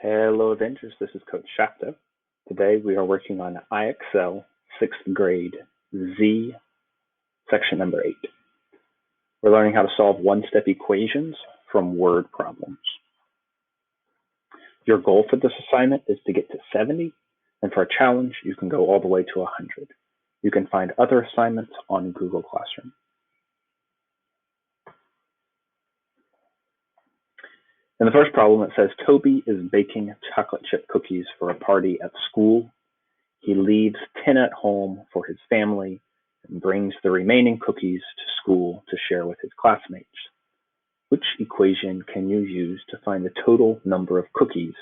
Hello Avengers, this is Coach Shafto. Today we are working on IXL 6th grade Z section number 8. We're learning how to solve one-step equations from word problems. Your goal for this assignment is to get to 70, and for a challenge you can go all the way to 100. You can find other assignments on Google Classroom. In the first problem, it says Toby is baking chocolate chip cookies for a party at school. He leaves 10 at home for his family and brings the remaining cookies to school to share with his classmates. Which equation can you use to find the total number of cookies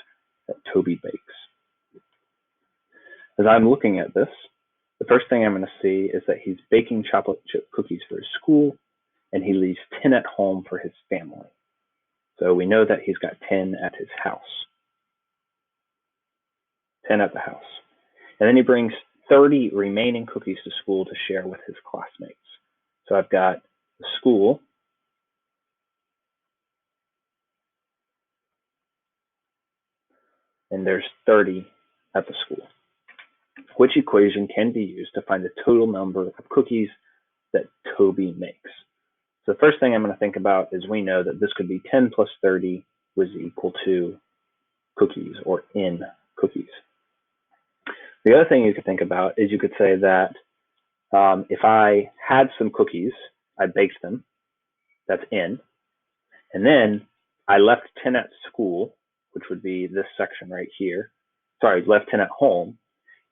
that Toby bakes? As I'm looking at this, the first thing I'm going to see is that he's baking chocolate chip cookies for his school, and he leaves 10 at home for his family. So we know that he's got 10 at his house. 10 at the house. And then he brings 30 remaining cookies to school to share with his classmates. So I've got the school, and there's 30 at the school. Which equation can be used to find the total number of cookies that Toby makes? So the first thing I'm going to think about is we know that this could be 10 plus 30 was equal to cookies, or n cookies. The other thing you could think about is you could say that if I had some cookies, I baked them, that's n, and then I left 10 at school, which would be this section right here. Sorry, left 10 at home,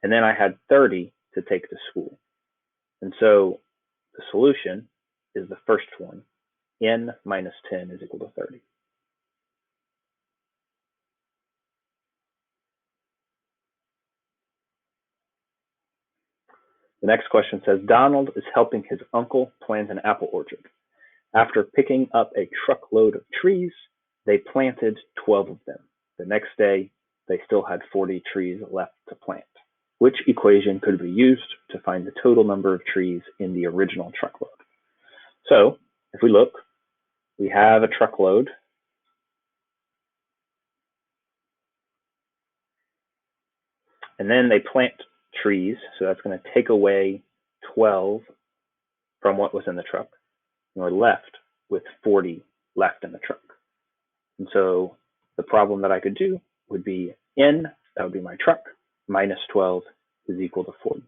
and then I had 30 to take to school. And so the solution is the first one. N minus 10 is equal to 30. The next question says, Donald is helping his uncle plant an apple orchard. After picking up a truckload of trees, they planted 12 of them. The next day, they still had 40 trees left to plant. Which equation could be used to find the total number of trees in the original truckload? So if we look, we have a truckload. And then they plant trees, so that's going to take away 12 from what was in the truck. And we're left with 40 left in the truck. And so the problem that I could do would be n, that would be my truck, minus 12 is equal to 40.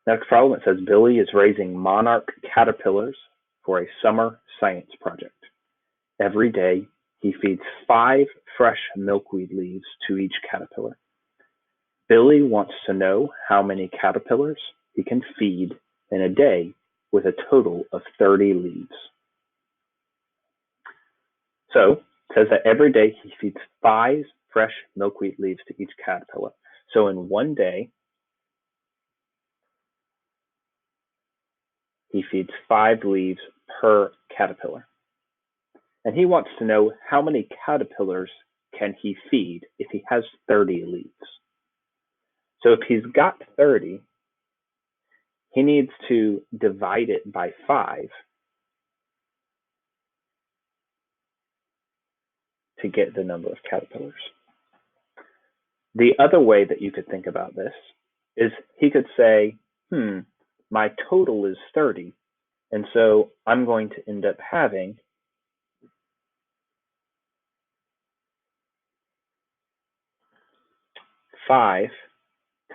Next problem, it says Billy is raising monarch caterpillars for a summer science project. Every day, he feeds 5 fresh milkweed leaves to each caterpillar. Billy wants to know how many caterpillars he can feed in a day with a total of 30 leaves. So it says that every day he feeds 5 fresh milkweed leaves to each caterpillar. So in one day, he feeds 5 leaves per caterpillar. And he wants to know how many caterpillars can he feed if he has 30 leaves. So if he's got 30, he needs to divide it by 5 to get the number of caterpillars. The other way that you could think about this is he could say, my total is 30, and so I'm going to end up having 5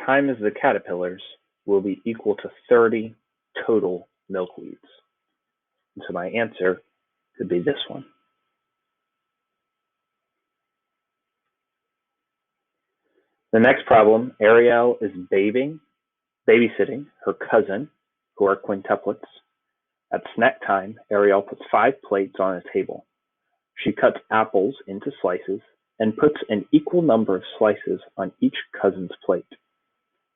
times the caterpillars will be equal to 30 total milkweeds. And so my answer could be this one. The next problem, Ariel is babysitting her cousin, who are quintuplets. At snack time, Ariel puts 5 plates on a table. She cuts apples into slices and puts an equal number of slices on each cousin's plate.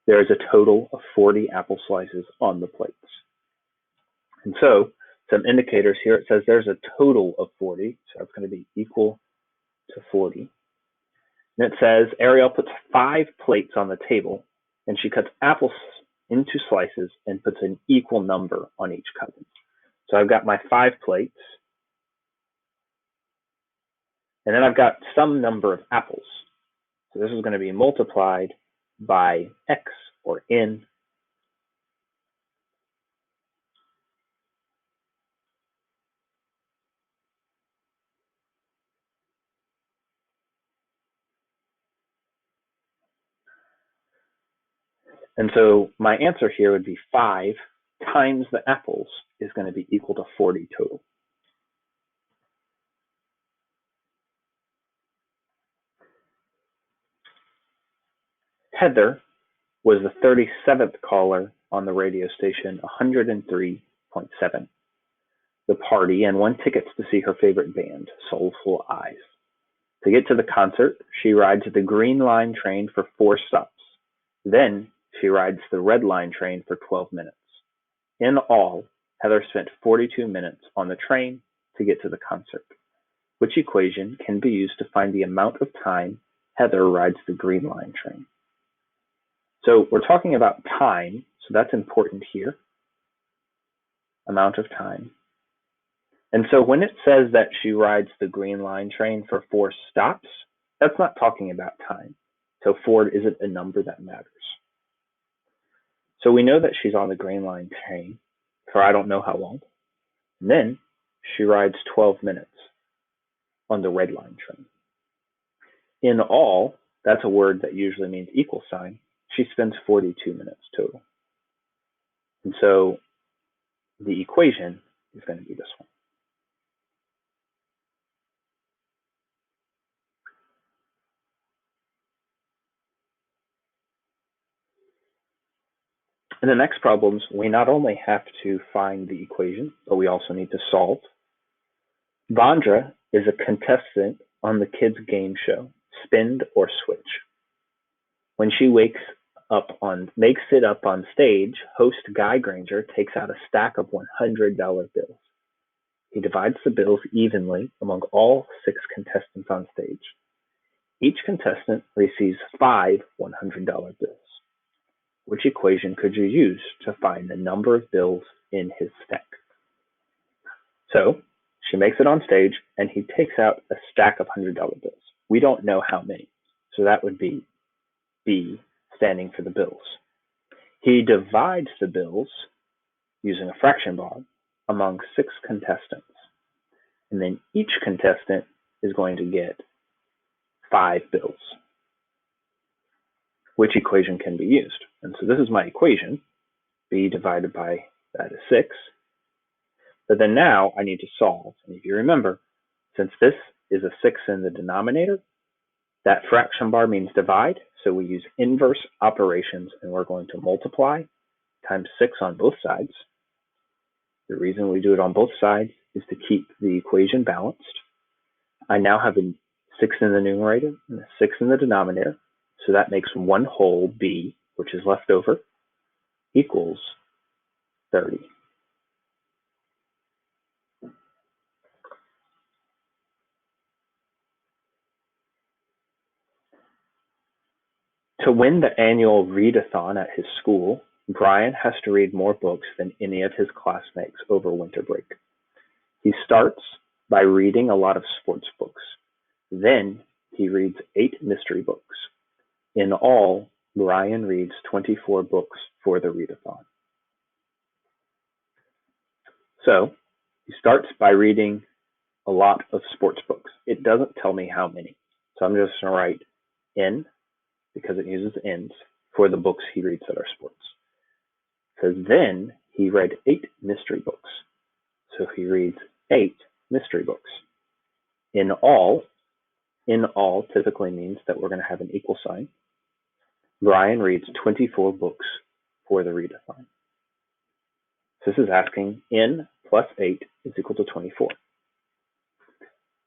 There is a total of 40 apple slices on the plates. And so some indicators here, it says there's a total of 40, so it's going to be equal to 40. And it says Ariel puts 5 plates on the table, and she cuts apples into slices and puts an equal number on each cousin. So I've got my 5 plates, And then I've got some number of apples. So this is going to be multiplied by x, or n. And so my answer here would be 5 times the apples is going to be equal to 40 total. Heather was the 37th caller on the radio station 103.7. The party and won tickets to see her favorite band, Soulful Eyes. To get to the concert, she rides the Green Line train for 4 stops. Then she rides the Red Line train for 12 minutes. In all, Heather spent 42 minutes on the train to get to the concert. Which equation can be used to find the amount of time Heather rides the Green Line train? So we're talking about time, so that's important here. Amount of time. And so when it says that she rides the Green Line train for 4 stops, that's not talking about time. So 4 isn't a number that matters. So we know that she's on the Green Line train for I don't know how long. And then she rides 12 minutes on the Red Line train. In all, that's a word that usually means equal sign. She spends 42 minutes total. And so the equation is going to be this one. In the next problems, we not only have to find the equation, but we also need to solve. Vandra is a contestant on the kids' game show, Spin or Switch. When she makes it up on stage, host Guy Granger takes out a stack of $100 bills. He divides the bills evenly among all 6 contestants on stage. Each contestant receives 5 $100 bills. Which equation could you use to find the number of bills in his stack? So she makes it on stage, and he takes out a stack of $100 bills. We don't know how many, so that would be B, standing for the bills. He divides the bills using a fraction bar among 6 contestants, and then each contestant is going to get 5 bills. Which equation can be used? And so this is my equation. B divided by that is 6. But then now I need to solve. And if you remember, since this is a 6 in the denominator, that fraction bar means divide. So we use inverse operations, and we're going to multiply times 6 on both sides. The reason we do it on both sides is to keep the equation balanced. I now have a 6 in the numerator and a 6 in the denominator. So that makes 1 whole B, which is left over, equals 30. To win the annual readathon at his school, Brian has to read more books than any of his classmates over winter break. He starts by reading a lot of sports books. Then he reads 8 mystery books. In all, Brian reads 24 books for the readathon. So he starts by reading a lot of sports books. It doesn't tell me how many. So I'm just going to write N, because it uses ends, for the books he reads that are sports. So then he read 8 mystery books. So he reads 8 mystery books. In all typically means that we're going to have an equal sign. Brian reads 24 books for the readathon. So this is asking N plus 8 is equal to 24.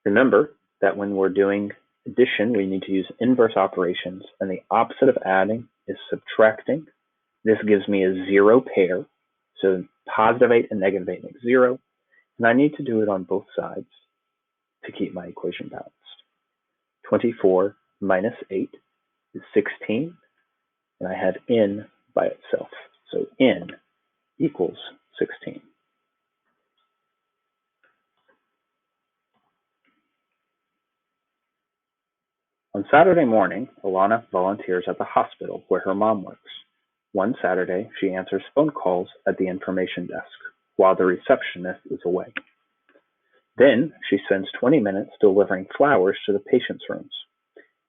Remember that when we're doing addition, we need to use inverse operations, and the opposite of adding is subtracting. This gives me a 0 pair, so positive 8 and negative 8 make 0, and I need to do it on both sides to keep my equation balanced. 24 minus 8 is 16, and I have N by itself, so N equals 16. On Saturday morning, Alana volunteers at the hospital where her mom works. One Saturday, she answers phone calls at the information desk while the receptionist is away. Then, she spends 20 minutes delivering flowers to the patients' rooms.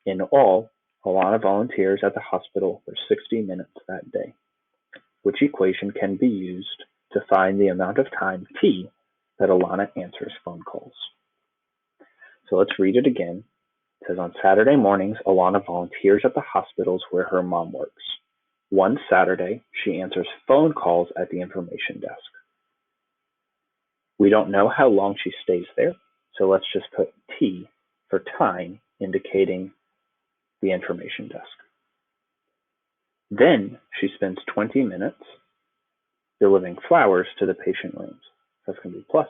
In all, Alana volunteers at the hospital for 60 minutes that day. Which equation can be used to find the amount of time t that Alana answers phone calls? So let's read it again. It says on Saturday mornings, Alana volunteers at the hospitals where her mom works. One Saturday, she answers phone calls at the information desk. We don't know how long she stays there, so let's just put T for time, indicating the information desk. Then she spends 20 minutes delivering flowers to the patient rooms. That's going to be plus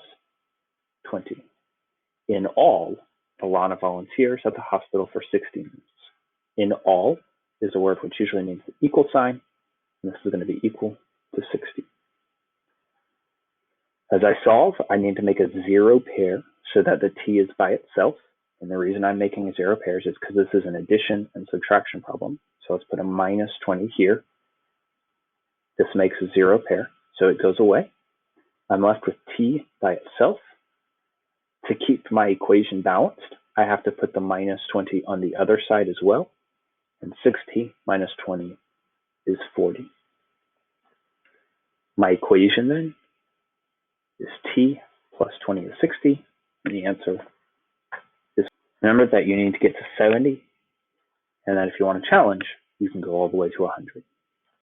20. In all, Alana volunteers at the hospital for 60 minutes. In all is a word which usually means the equal sign, and this is going to be equal to 60. As I solve, I need to make a zero pair so that the t is by itself. And the reason I'm making a zero pairs is because this is an addition and subtraction problem. So let's put a minus 20 here. This makes a zero pair, so it goes away. I'm left with t by itself. To keep my equation balanced, I have to put the minus 20 on the other side as well. And 6t minus 20 is 40. My equation then is t plus 20 is 60, and the answer is, remember that you need to get to 70, and that if you want to challenge, you can go all the way to 100.